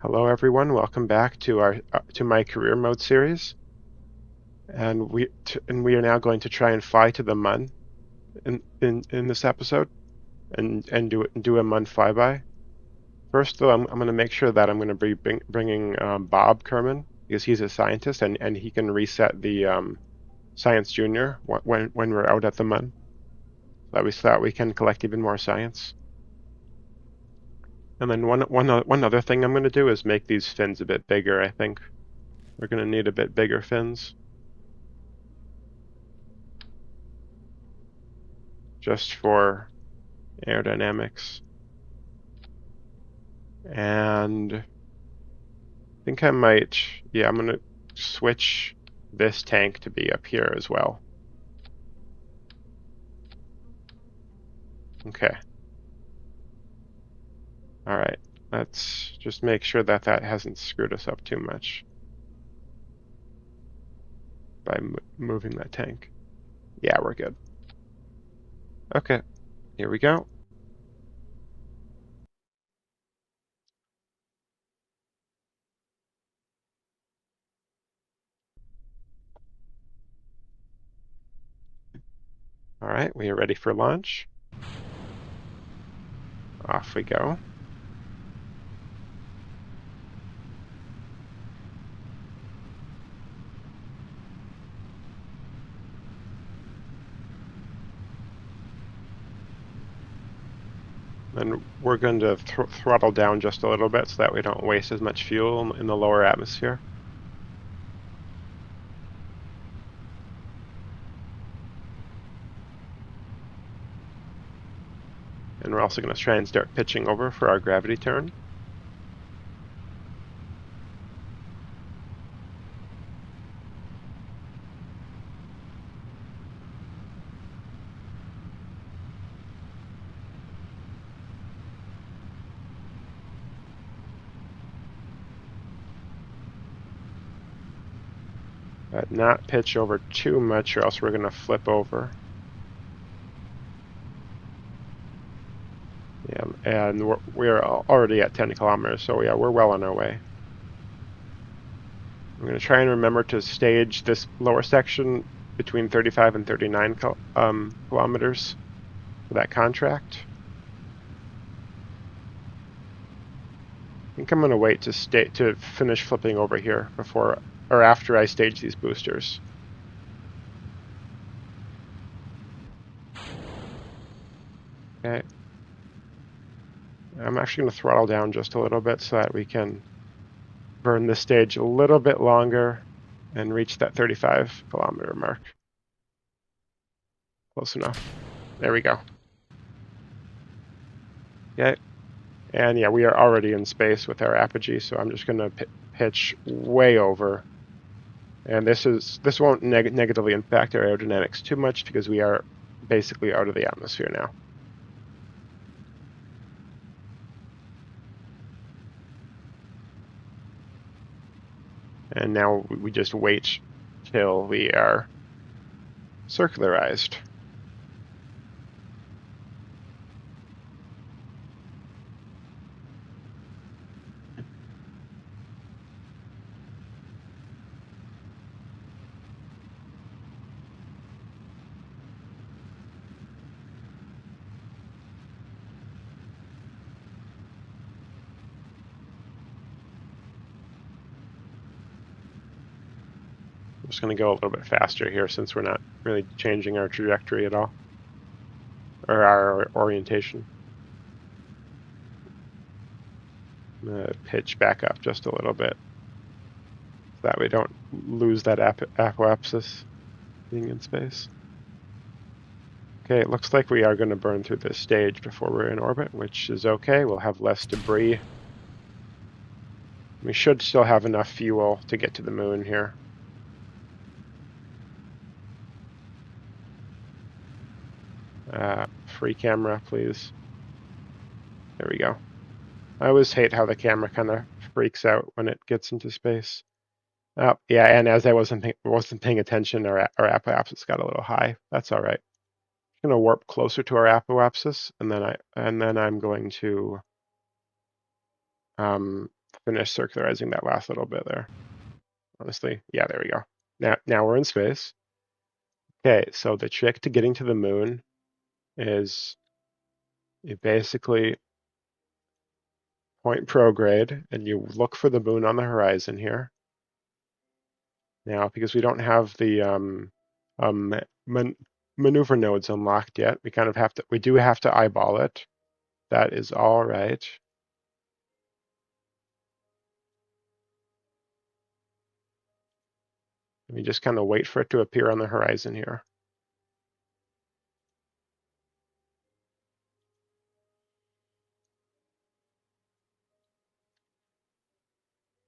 Hello everyone, welcome back to our to my career mode series. And we are now going to try and fly to the Mun in this episode and do a Mun flyby. First though, I'm going to make sure that I'm going to be bringing Bob Kerman because he's a scientist and he can reset the Science Junior when we're out at the Mun, so that we can collect even more science. And then one other thing I'm going to do is make these fins a bit bigger. I think we're going to need a bit bigger fins, just for aerodynamics. And I think I might, yeah, I'm going to switch this tank to be up here as well. Okay. All right. Let's just make sure that that hasn't screwed us up too much by moving that tank. Yeah, we're good. Okay, here we go. All right, we are ready for launch. Off we go. And we're going to throttle down just a little bit so that we don't waste as much fuel in the lower atmosphere. And we're also going to try and start pitching over for our gravity turn. But not pitch over too much or else we're going to flip over. Yeah, and we're already at 10 kilometers, so yeah, we're well on our way. I'm going to try and remember to stage this lower section between 35 and 39 kilometers for that contract. I think I'm going to wait to finish flipping over here before or after I stage these boosters. Okay. I'm actually going to throttle down just a little bit so that we can burn this stage a little bit longer and reach that 35 kilometer mark. Close enough. There we go. Okay. And yeah, we are already in space with our apogee, so I'm just going to pitch way over. And this won't negatively impact our aerodynamics too much because we are basically out of the atmosphere now. And now we just wait till we are circularized. I'm just going to go a little bit faster here since we're not really changing our trajectory at all, or our orientation. I'm going to pitch back up just a little bit so that we don't lose that apoapsis being in space. Okay, it looks like we are going to burn through this stage before we're in orbit, which is okay. We'll have less debris. We should still have enough fuel to get to the moon here. Free camera, please. There we go. I always hate how the camera kind of freaks out when it gets into space. Oh, yeah, and as I wasn't paying attention, our apoapsis got a little high. That's all right. I'm gonna warp closer to our apoapsis, and then I'm going to finish circularizing that last little bit there. Honestly, yeah, there we go. Now we're in space. Okay, so the trick to getting to the moon is you basically point prograde and you look for the moon on the horizon here. Now, because we don't have the maneuver nodes unlocked yet, we do have to eyeball it. That is all right. We just kind of wait for it to appear on the horizon here.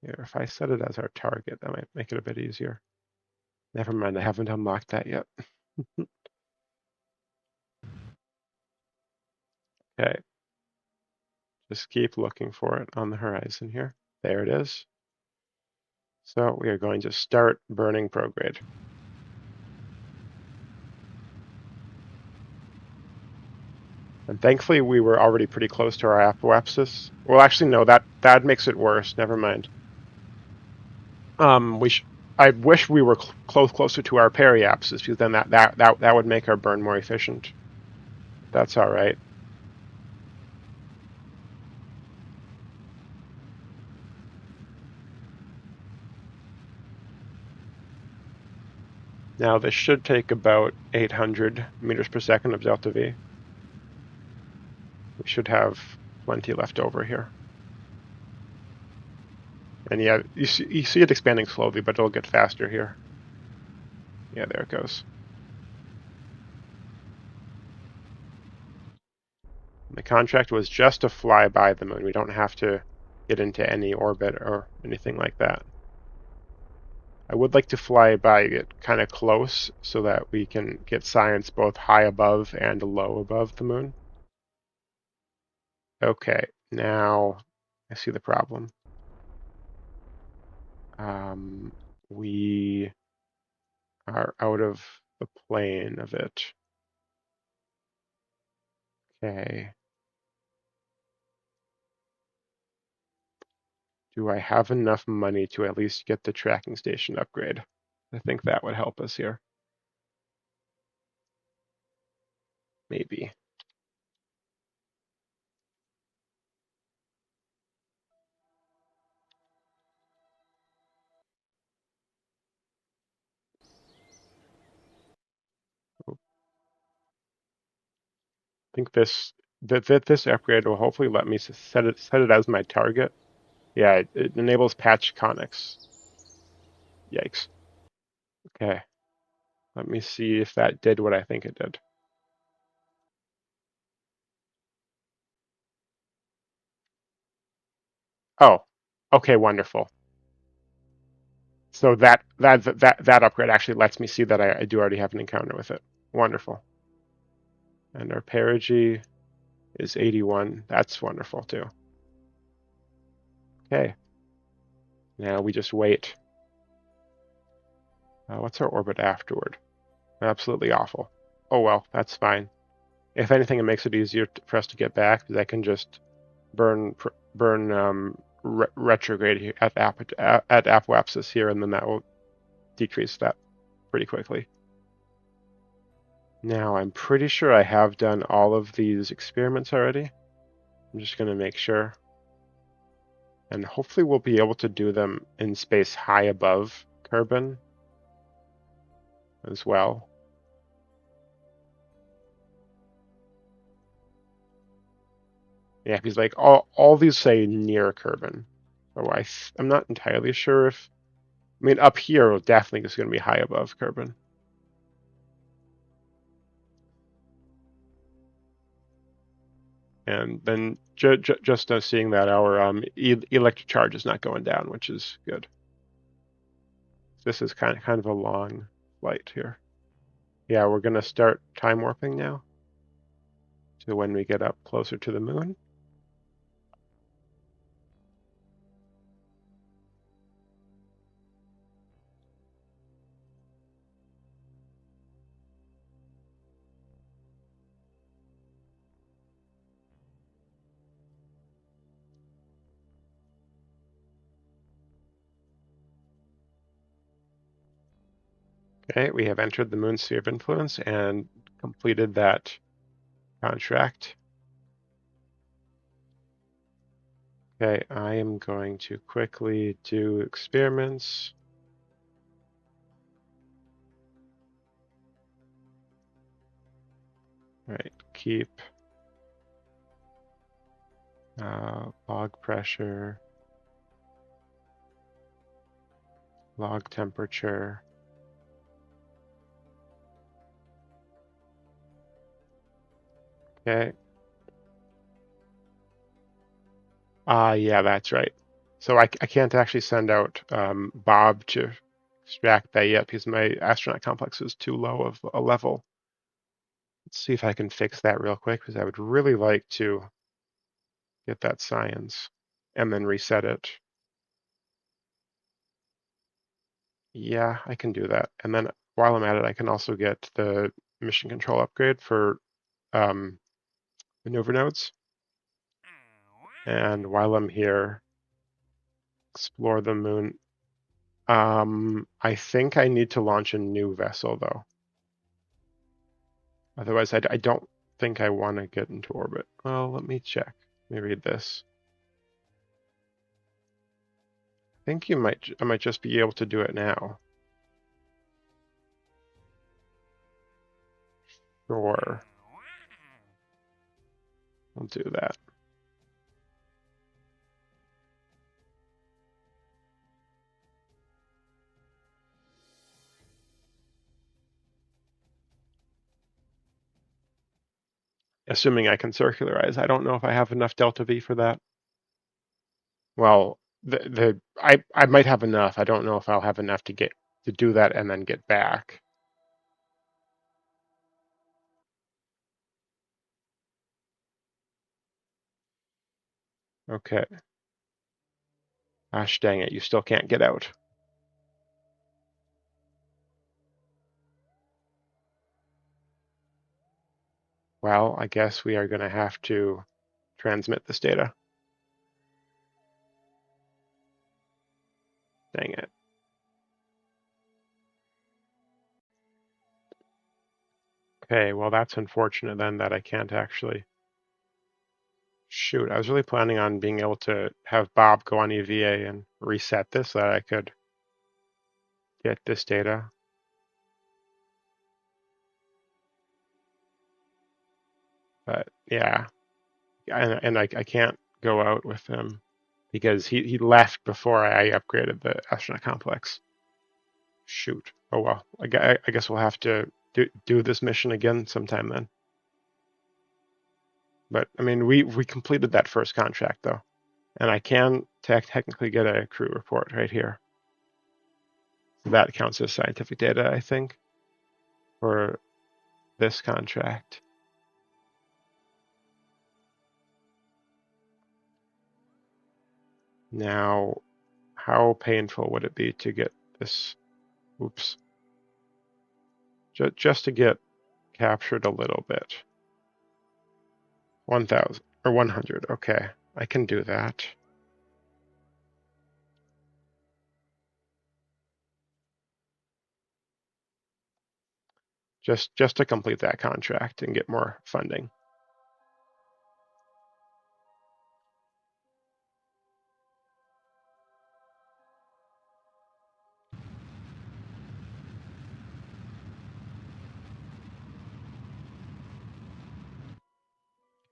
Here, if I set it as our target, that might make it a bit easier. Never mind, I haven't unlocked that yet. Okay. Just keep looking for it on the horizon here. There it is. So we are going to start burning prograde. And thankfully, we were already pretty close to our apoapsis. Well, actually, no, that makes it worse. Never mind. I wish we were closer to our periapsis, because then that would make our burn more efficient. That's all right. Now this should take about 800 meters per second of delta V. We should have plenty left over here. And yeah, you see it expanding slowly, but it'll get faster here. Yeah, there it goes. The contract was just to fly by the moon. We don't have to get into any orbit or anything like that. I would like to fly by it kind of close so that we can get science both high above and low above the moon. Okay, now I see the problem. We are out of the plane of it. Okay. Do I have enough money to at least get the tracking station upgrade? I think that would help us here. Maybe. I think this upgrade will hopefully let me set it as my target. Yeah, it enables patch conics. Yikes. Okay. Let me see if that did what I think it did. Oh, okay, wonderful. So that upgrade actually lets me see that I do already have an encounter with it. Wonderful. And our perigee is 81. That's wonderful too. Okay. Now we just wait. What's our orbit afterward? Absolutely awful. Oh well, that's fine. If anything, it makes it easier for us to get back because I can just burn retrograde at apoapsis here, and then that will decrease that pretty quickly. Now, I'm pretty sure I have done all of these experiments already. I'm just going to make sure. And hopefully we'll be able to do them in space high above Kerbin as well. Yeah, because like all these say near Kerbin. So I'm not entirely sure if... I mean, up here definitely is going to be high above Kerbin. And then just seeing that our electric charge is not going down, which is good. This is kind of a long flight here. Yeah, we're going to start time warping now to when we get up closer to the moon. Okay, we have entered the moon's sphere of influence and completed that contract. Okay, I am going to quickly do experiments. Right, keep log pressure, log temperature. Okay. Yeah, that's right. So I can't actually send out Bob to extract that yet because my astronaut complex is too low of a level. Let's see if I can fix that real quick because I would really like to get that science and then reset it. Yeah, I can do that. And then while I'm at it, I can also get the mission control upgrade for um, maneuver nodes. And while I'm here, explore the moon. I think I need to launch a new vessel though. Otherwise, I don't think I want to get into orbit. Well, let me check. Let me read this. I think I might just be able to do it now. Sure, I'll do that. Assuming I can circularize. I don't know if I have enough delta V for that. Well, I might have enough. I don't know if I'll have enough to get to do that and then get back. Okay. Gosh dang it, you still can't get out. Well, I guess we are going to have to transmit this data. Dang it. Okay, well, that's unfortunate then that I can't actually. Shoot, I was really planning on being able to have Bob go on EVA and reset this so that I could get this data. But yeah, and I can't go out with him because he left before I upgraded the astronaut complex. Shoot. Oh well, I guess we'll have to do this mission again sometime then. But I mean, we completed that first contract though, and I can technically get a crew report right here. So that counts as scientific data, I think, for this contract. Now, how painful would it be to get this? Oops. Just to get captured a little bit. 1,000 or 100. Okay, I can do that. Just to complete that contract and get more funding.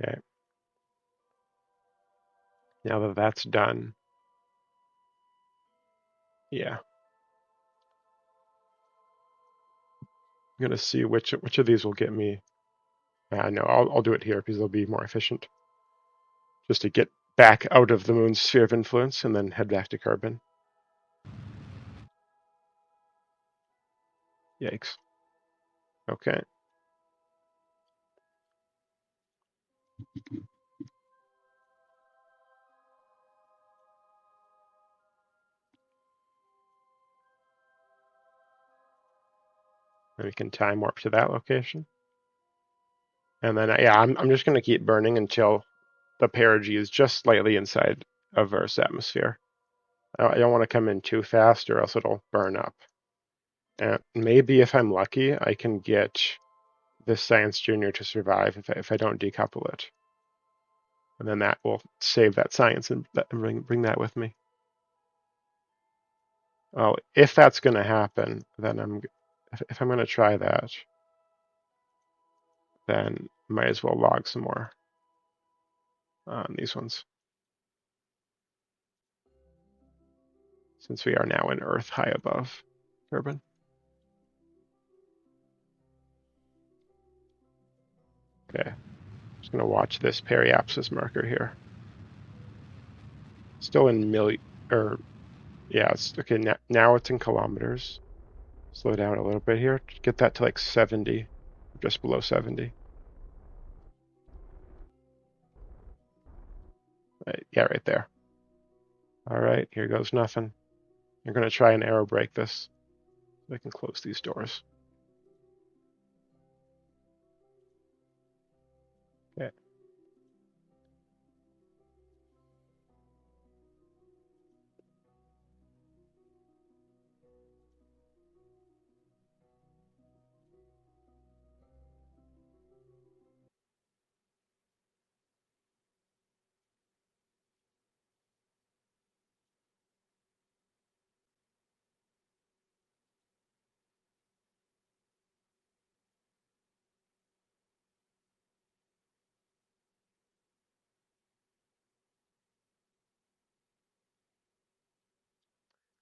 Okay. Now that that's done, yeah, I'm gonna see which of these will get me. No, I'll do it here because it'll be more efficient. Just to get back out of the moon's sphere of influence and then head back to carbon. Yikes. Okay. And we can time warp to that location. And then, yeah, I'm just going to keep burning until the perigee is just slightly inside of Earth's atmosphere. I don't want to come in too fast or else it'll burn up. And maybe if I'm lucky, I can get this Science Junior to survive if I don't decouple it. And then that will save that science and bring that with me. Oh, if that's going to happen, then if I'm going to try that, then might as well log some more on these ones, since we are now in Earth high above Kerbin. Okay, just going to watch this periapsis marker here. Still in yeah, it's okay. Now it's in kilometers. Slow down a little bit here. Get that to like 70, just below 70. Yeah, right there. All right, here goes nothing. You're going to try and arrow break this so I can close these doors. Okay.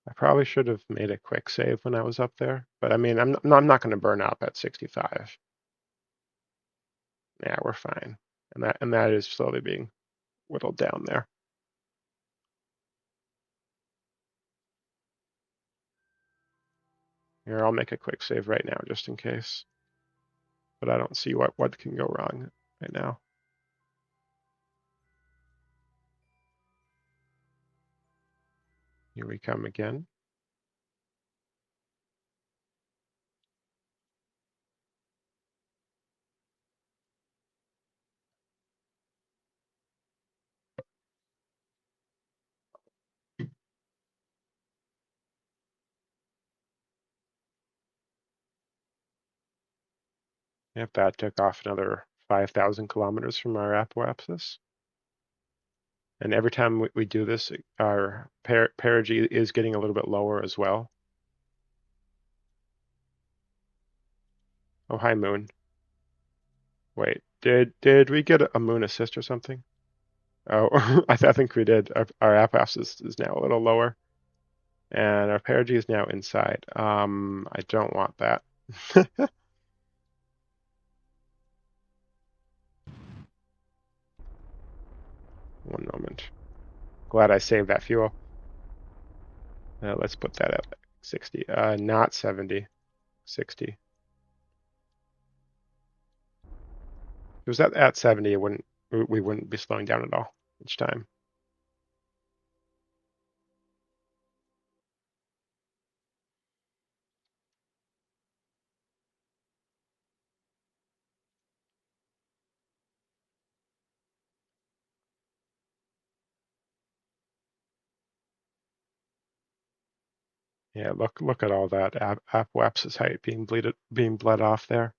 I probably should have made a quick save when I was up there, but I mean, I'm not going to burn up at 65. Yeah, we're fine, and that is slowly being whittled down there. Here, I'll make a quick save right now just in case, but I don't see what can go wrong right now. Here we come again. Yep, that took off another 5,000 kilometers from our apoapsis. And every time we do this, our perigee is getting a little bit lower as well. Oh, hi, Moon. Wait, did we get a Moon assist or something? Oh, I think we did. Our apoapsis is now a little lower, and our perigee is now inside. I don't want that. One moment. Glad I saved that fuel. Let's put that at 60. Not 70. 60. If it was at 70, we wouldn't be slowing down at all each time. Yeah, look at all that apoapsis height being bled off there.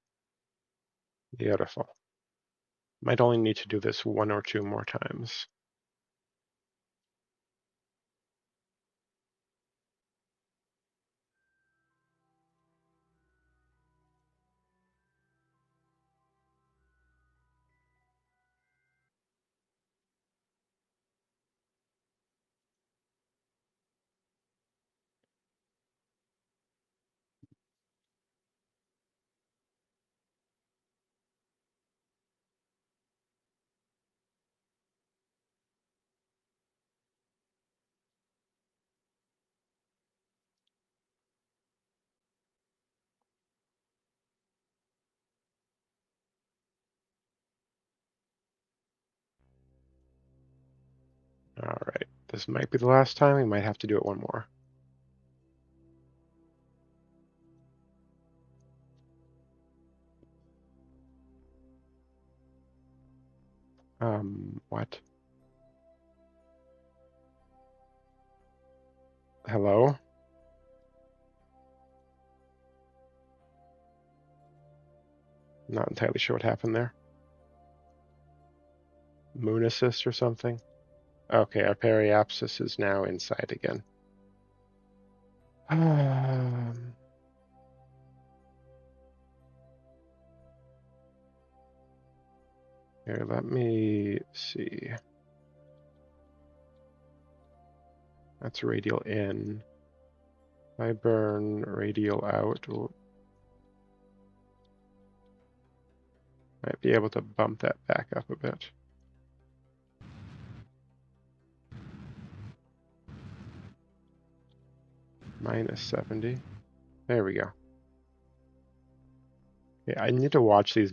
Beautiful. Might only need to do this one or two more times. All right, this might be the last time. We might have to do it one more. What? Hello? I'm not entirely sure what happened there. Moon assist or something? Okay, our periapsis is now inside again. Here, let me see. That's radial in. If I burn radial out, might be able to bump that back up a bit. Minus 70. There we go. Yeah, I need to watch these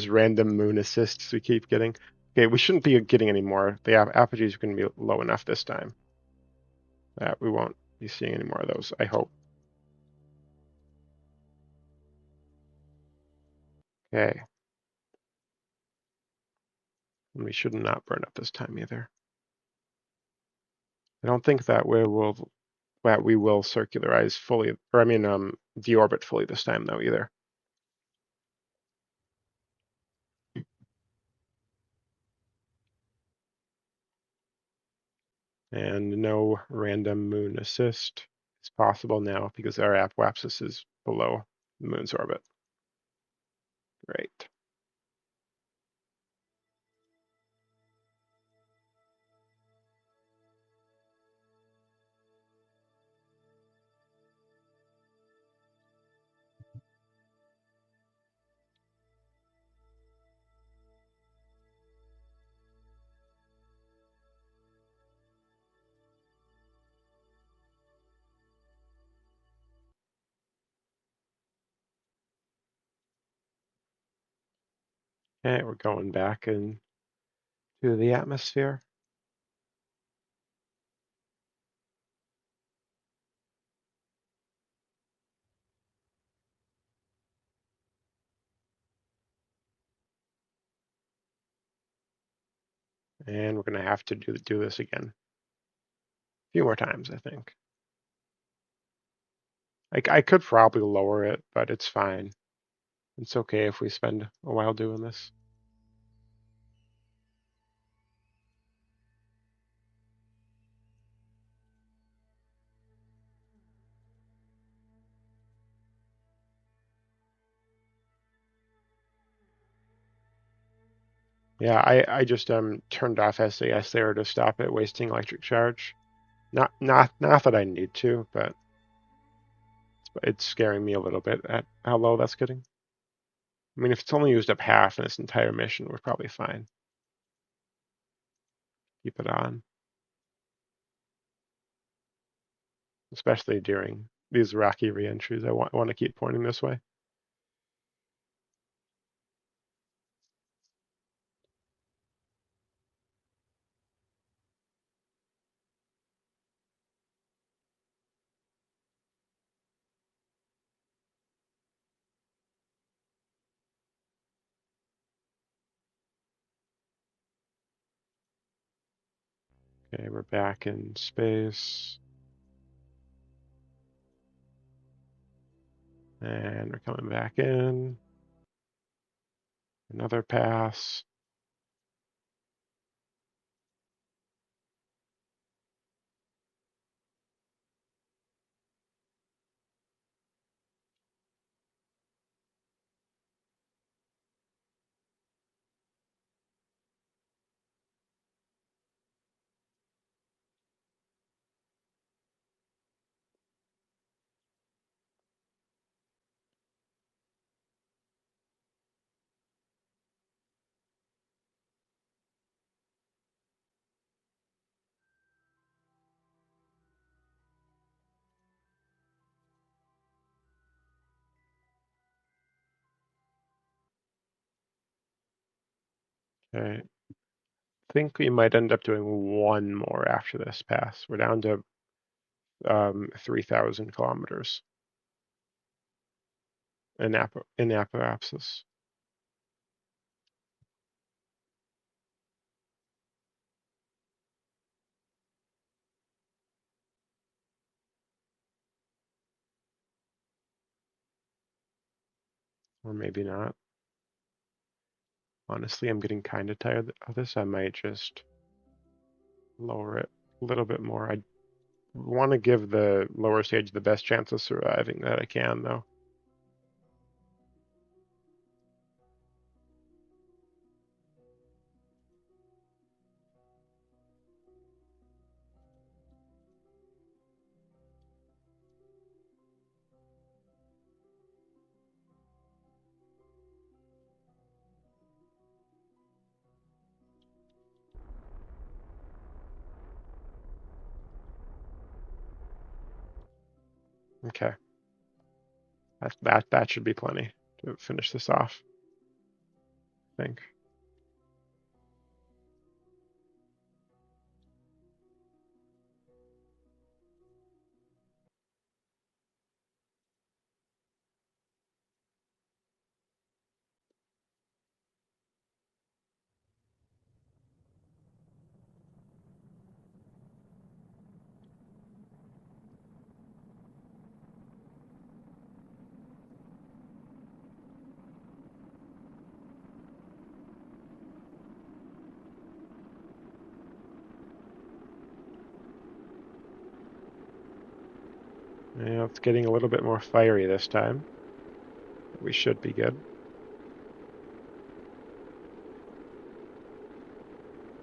random moon assists we keep getting. Okay, we shouldn't be getting any more. The apogees are going to be low enough this time that we won't be seeing any more of those, I hope. Okay. And we should not burn up this time either. I don't think that we will circularize fully, or I mean, deorbit fully this time though either. And no random moon assist is possible now because our apoapsis is below the moon's orbit. Great. Okay, we're going back into the atmosphere. And we're going to have to do this again a few more times, I think. I could probably lower it, but it's fine. It's okay if we spend a while doing this. Yeah, I just turned off SAS there to stop it wasting electric charge. Not that I need to, but it's scaring me a little bit at how low that's getting. I mean, if it's only used up half in this entire mission, we're probably fine. Keep it on, especially during these rocky re-entries. I want to keep pointing this way. Okay, we're back in space. And we're coming back in. Another pass. Okay. I think we might end up doing one more after this pass. We're down to 3,000 kilometers in apoapsis. Or maybe not. Honestly, I'm getting kind of tired of this. I might just lower it a little bit more. I want to give the lower stage the best chance of surviving that I can, though. Okay, that should be plenty to finish this off, I think. Yeah, it's getting a little bit more fiery this time. We should be good.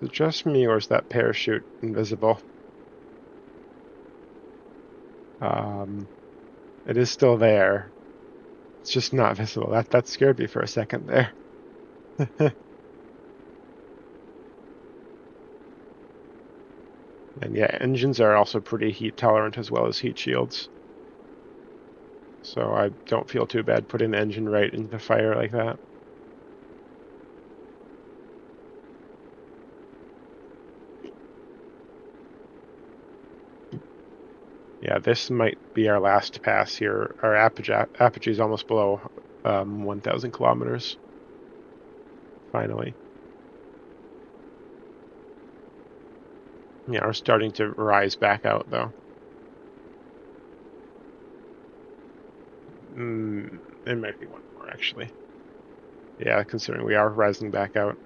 Is it just me, or is that parachute invisible? Um, it is still there. It's just not visible. That scared me for a second there. And yeah, engines are also pretty heat tolerant as well as heat shields. So I don't feel too bad putting the engine right into the fire like that. Yeah, this might be our last pass here. Our apogee is almost below 1,000 kilometers, finally. Yeah, we're starting to rise back out, though. It might be one more, actually. Yeah, considering we are rising back out.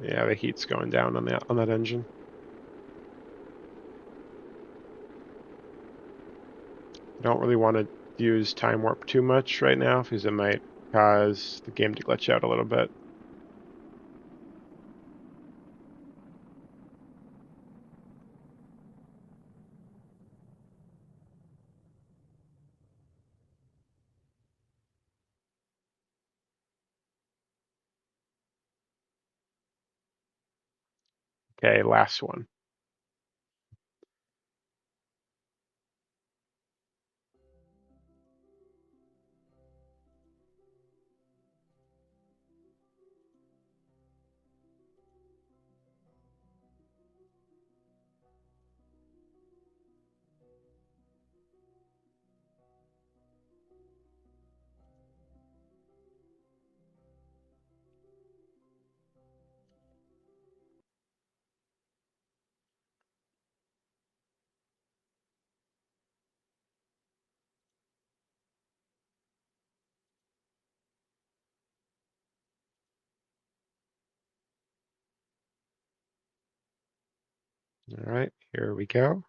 Yeah, the heat's going down on that engine. I don't really want to use time warp too much right now because it might cause the game to glitch out a little bit. Okay, last one. All right, here we go.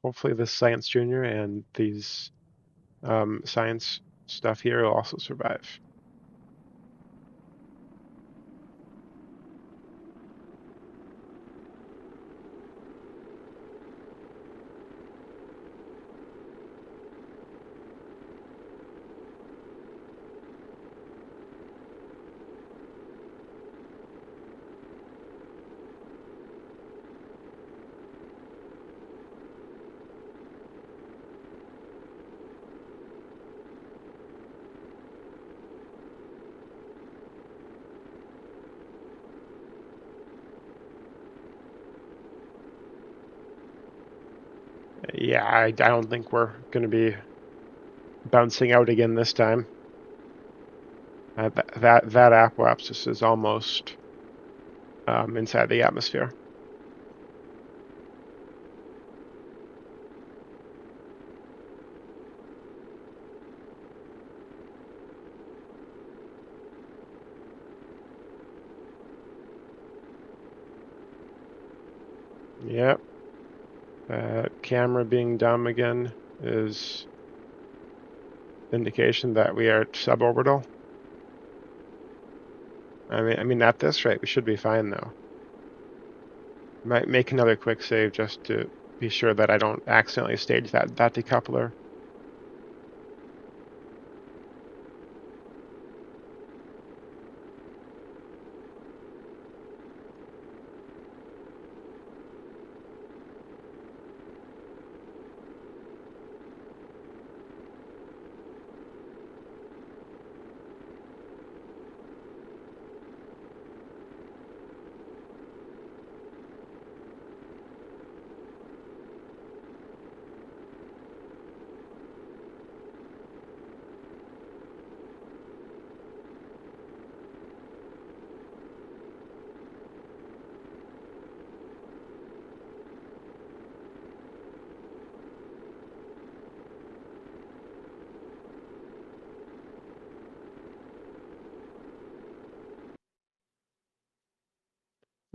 Hopefully this Science Junior and these science stuff here will also survive. Yeah, I don't think we're going to be bouncing out again this time. That apoapsis is almost inside the atmosphere. Yep. Camera being dumb again is indication that we are suborbital. I mean, at this rate, we should be fine though. Might make another quick save just to be sure that I don't accidentally stage that decoupler.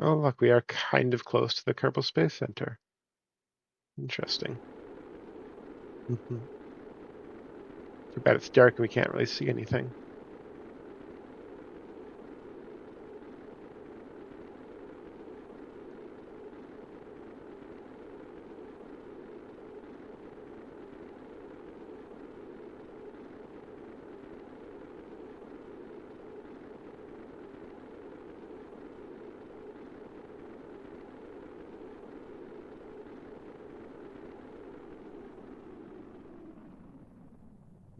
Oh, look, we are kind of close to the Kerbal Space Center. Interesting. Too bad it's dark and we can't really see anything.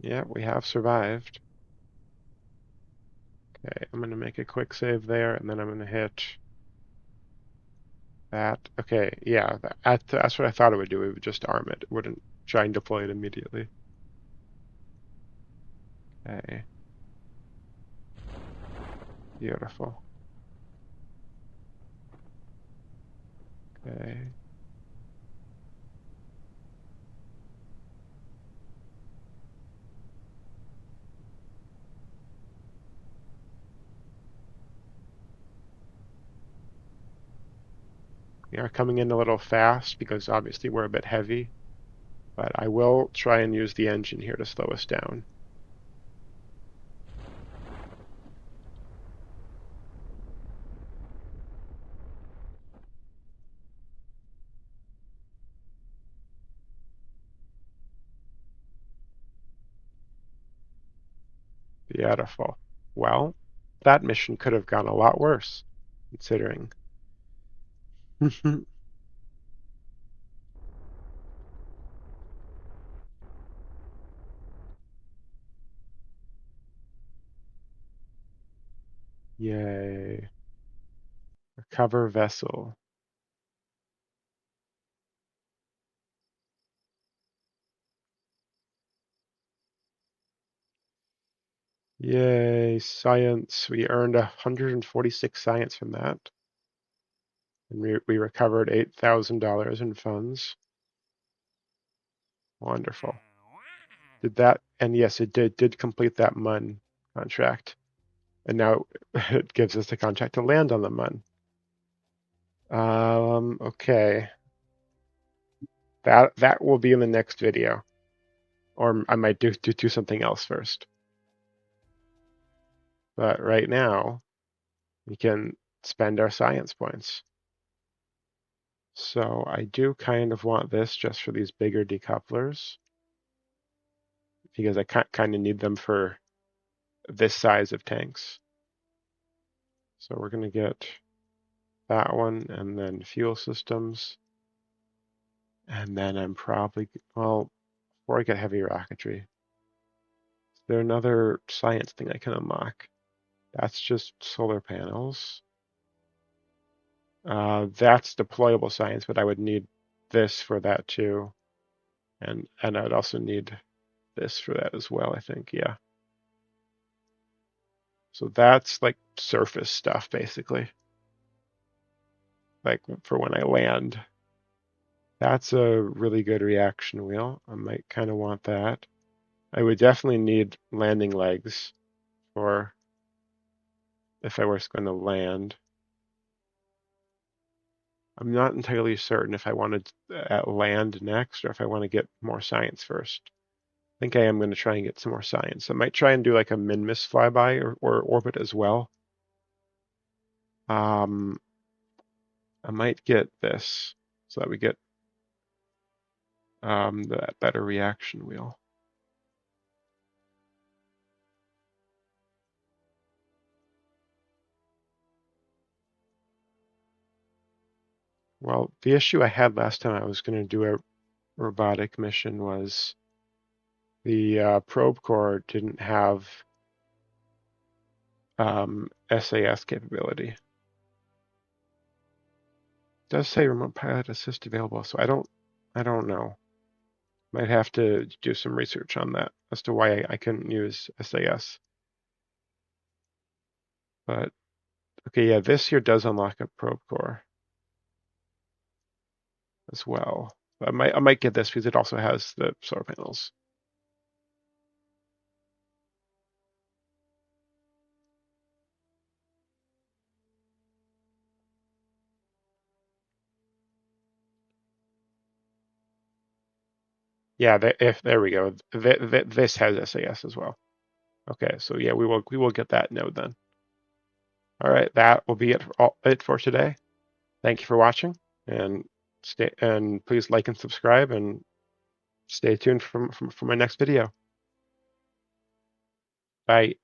Yeah, we have survived. Okay, I'm going to make a quick save there, and then I'm going to hit that. Okay, yeah, that's what I thought it would do. It would just arm it. It wouldn't try and deploy it immediately. Okay, beautiful. Okay. We are coming in a little fast because obviously we're a bit heavy, but I will try and use the engine here to slow us down. Beautiful. Well, that mission could have gone a lot worse, considering. Yay. Recover vessel. Yay, science. We earned 146 science from that. And we recovered $8,000 in funds. Wonderful. Did that, and yes, it did complete that MUN contract. And now it gives us the contract to land on the MUN. Okay. That will be in the next video. Or I might do something else first. But right now, we can spend our science points. So I do kind of want this just for these bigger decouplers, because I kind of need them for this size of tanks. So we're going to get that one, and then fuel systems. And then I'm probably, well, before I get heavy rocketry, is there another science thing I can unlock? That's just solar panels. That's deployable science, but I would need this for that too. And I would also need this for that as well, I think, yeah. So that's like surface stuff, basically. Like for when I land. That's a really good reaction wheel. I might kind of want that. I would definitely need landing legs for if I was going to land. I'm not entirely certain if I want to land next or if I want to get more science first. I think I am going to try and get some more science. I might try and do like a min-miss flyby or orbit as well. I might get this so that we get that better reaction wheel. Well, the issue I had last time I was going to do a robotic mission was the probe core didn't have SAS capability. It does say remote pilot assist available, so I don't know. Might have to do some research on that as to why I couldn't use SAS. But okay, yeah, this here does unlock a probe core as well. I might get this because it also has the solar panels. Yeah, there we go. This has SAS as well. Okay, so yeah, we will get that node then. All right, that will be it for today. Thank you for watching, and please like and subscribe, and stay tuned for my next video. Bye.